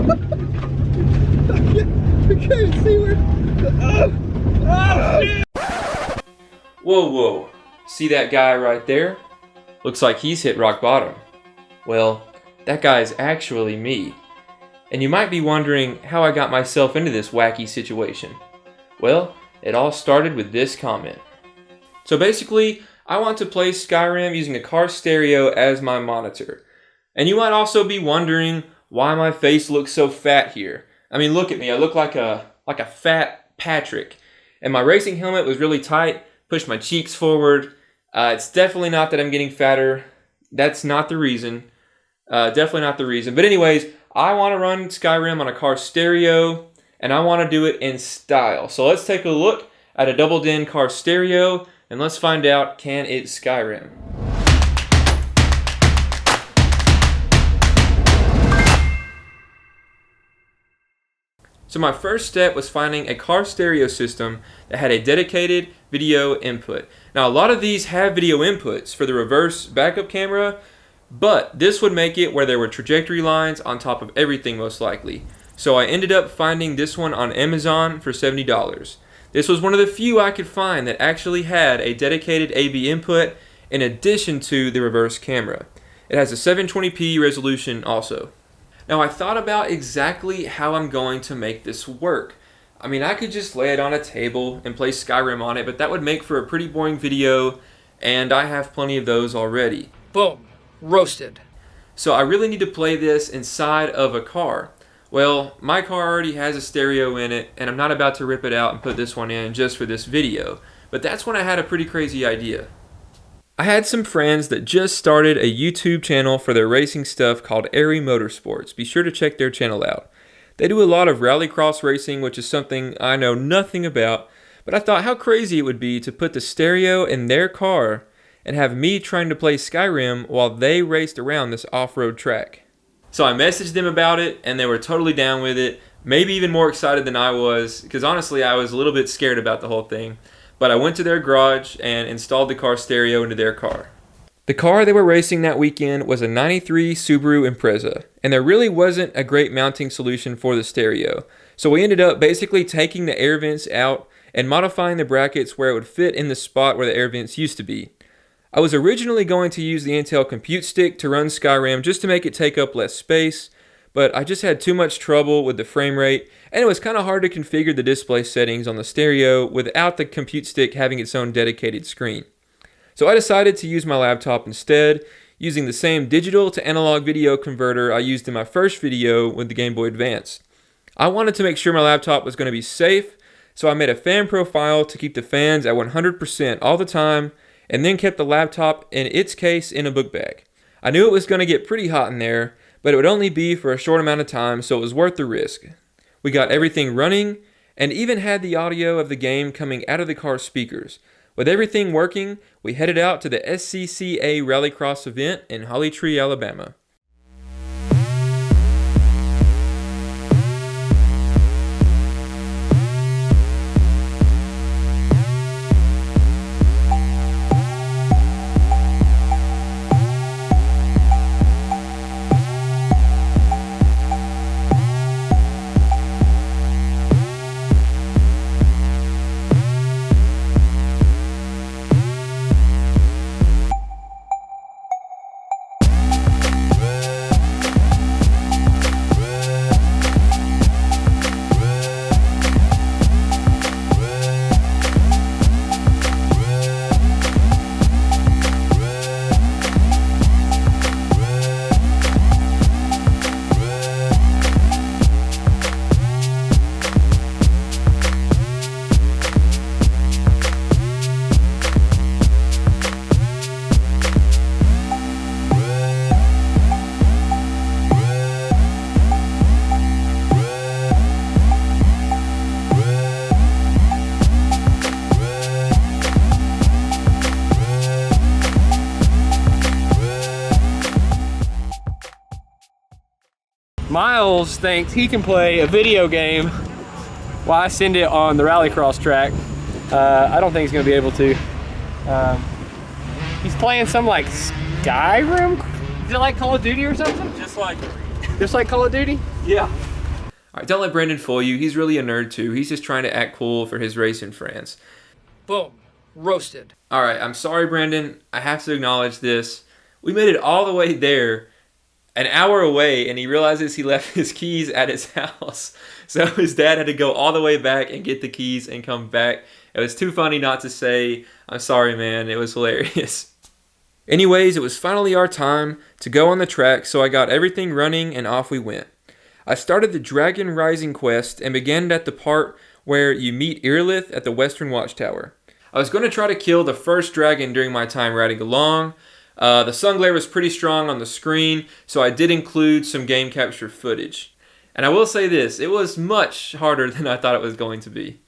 I can't see where. Oh shit! Whoa, whoa. See that guy right there? Looks like he's hit rock bottom. Well, that guy is actually me. And you might be wondering how I got myself into this wacky situation. Well, it all started with this comment. So basically, I want to play Skyrim using a car stereo as my monitor. And you might also be wondering why my face looks so fat here. I mean, look at me. I look like a fat Patrick. And my racing helmet was really tight, pushed my cheeks forward. It's definitely not that I'm getting fatter. That's not the reason. Definitely not the reason. But anyways, I want to run Skyrim on a car stereo, and I want to do it in style. So let's take a look at a double-din car stereo, and let's find out, can it Skyrim? So my first step was finding a car stereo system that had a dedicated video input. Now a lot of these have video inputs for the reverse backup camera, but this would make it where there were trajectory lines on top of everything most likely. So I ended up finding this one on Amazon for $70. This was one of the few I could find that actually had a dedicated AV input in addition to the reverse camera. It has a 720p resolution also. Now I thought about exactly how I'm going to make this work. I mean, I could just lay it on a table and play Skyrim on it, but that would make for a pretty boring video, and I have plenty of those already. Boom. Roasted. So I really need to play this inside of a car. Well, my car already has a stereo in it, and I'm not about to rip it out and put this one in just for this video. But that's when I had a pretty crazy idea. I had some friends that just started a YouTube channel for their racing stuff called Airy Motorsports. Be sure to check their channel out. They do a lot of rallycross racing, which is something I know nothing about, but I thought how crazy it would be to put the stereo in their car and have me trying to play Skyrim while they raced around this off-road track. So I messaged them about it, and they were totally down with it, maybe even more excited than I was, because honestly I was a little bit scared about the whole thing. But I went to their garage and installed the car stereo into their car. The car they were racing that weekend was a 93 Subaru Impreza, and there really wasn't a great mounting solution for the stereo. So we ended up basically taking the air vents out and modifying the brackets where it would fit in the spot where the air vents used to be. I was originally going to use the Intel Compute Stick to run Skyrim just to make it take up less space, but I just had too much trouble with the frame rate, and it was kind of hard to configure the display settings on the stereo without the Compute Stick having its own dedicated screen. So I decided to use my laptop instead, using the same digital to analog video converter I used in my first video with the Game Boy Advance. I wanted to make sure my laptop was going to be safe, so I made a fan profile to keep the fans at 100% all the time, and then kept the laptop in its case in a book bag. I knew it was going to get pretty hot in there, but it would only be for a short amount of time, so it was worth the risk. We got everything running, and even had the audio of the game coming out of the car speakers. With everything working, we headed out to the SCCA Rallycross event in Holly Tree, Alabama. Miles thinks he can play a video game while I send it on the rallycross track. I don't think he's gonna be able to. He's playing some like Skyrim? Is it like Call of Duty or something? Just like Call of Duty? yeah. Alright, don't let Brandon fool you. He's really a nerd too. He's just trying to act cool for his racing friends. Boom. Roasted. Alright, I'm sorry, Brandon. I have to acknowledge this. We made it all the way there, an hour away, and he realizes he left his keys at his house. So his dad had to go all the way back and get the keys and come back. It was too funny not to say, I'm sorry, man. It was hilarious. Anyways, it was finally our time to go on the track, so I got everything running and off we went. I started the Dragon Rising quest and began at the part where you meet Irilith at the Western Watchtower. I was going to try to kill the first dragon during my time riding along. The sun glare was pretty strong on the screen, so I did include some game capture footage. And I will say this, it was much harder than I thought it was going to be.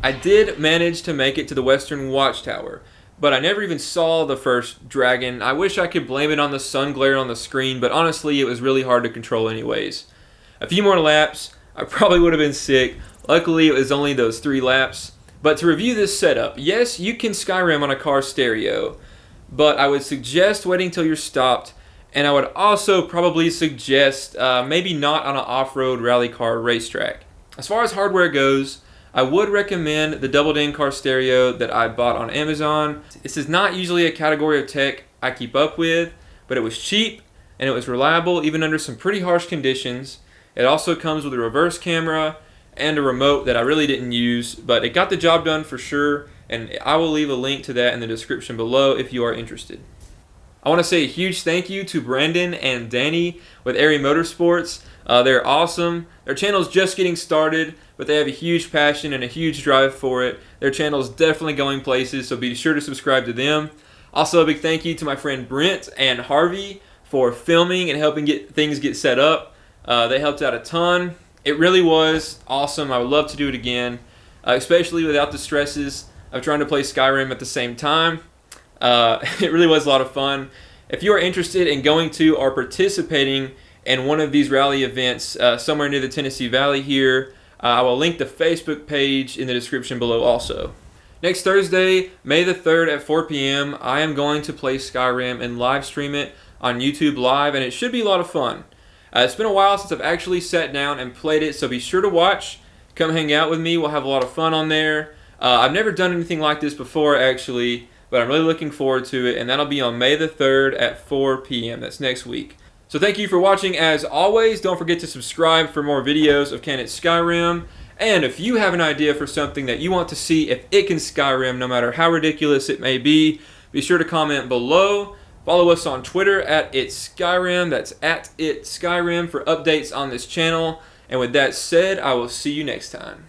I did manage to make it to the Western Watchtower, but I never even saw the first dragon. I wish I could blame it on the sun glare on the screen, but honestly it was really hard to control anyways. A few more laps, I probably would have been sick. Luckily it was only those 3 laps. But to review this setup, yes, you can Skyrim on a car stereo, but I would suggest waiting till you're stopped, and I would also probably suggest maybe not on an off-road rally car racetrack. As far as hardware goes, I would recommend the double din car stereo that I bought on Amazon. This is not usually a category of tech I keep up with, but it was cheap and it was reliable even under some pretty harsh conditions. It also comes with a reverse camera and a remote that I really didn't use, but it got the job done for sure, and I will leave a link to that in the description below if you are interested. I want to say a huge thank you to Brandon and Danny with Airy Motorsports. They're awesome. Their channel's just getting started, but they have a huge passion and a huge drive for it. Their channel's definitely going places, so be sure to subscribe to them. Also, a big thank you to my friend Brent and Harvey for filming and helping things get set up. They helped out a ton. It really was awesome. I would love to do it again, especially without the stresses of trying to play Skyrim at the same time. It really was a lot of fun. If you are interested in going to or participating in one of these rally events somewhere near the Tennessee Valley here, I will link the Facebook page in the description below also. Next Thursday, May the 3rd at 4 p.m., I am going to play Skyrim and live stream it on YouTube Live, and it should be a lot of fun. It's been a while since I've actually sat down and played it, so be sure to watch. Come hang out with me. We'll have a lot of fun on there. I've never done anything like this before, actually, but I'm really looking forward to it, and that'll be on May the 3rd at 4 p.m. That's next week. So thank you for watching as always. Don't forget to subscribe for more videos of Can It Skyrim. And if you have an idea for something that you want to see if it can Skyrim, no matter how ridiculous it may be sure to comment below. Follow us on Twitter at @ItSkyrim. That's @ItSkyrim for updates on this channel. And with that said, I will see you next time.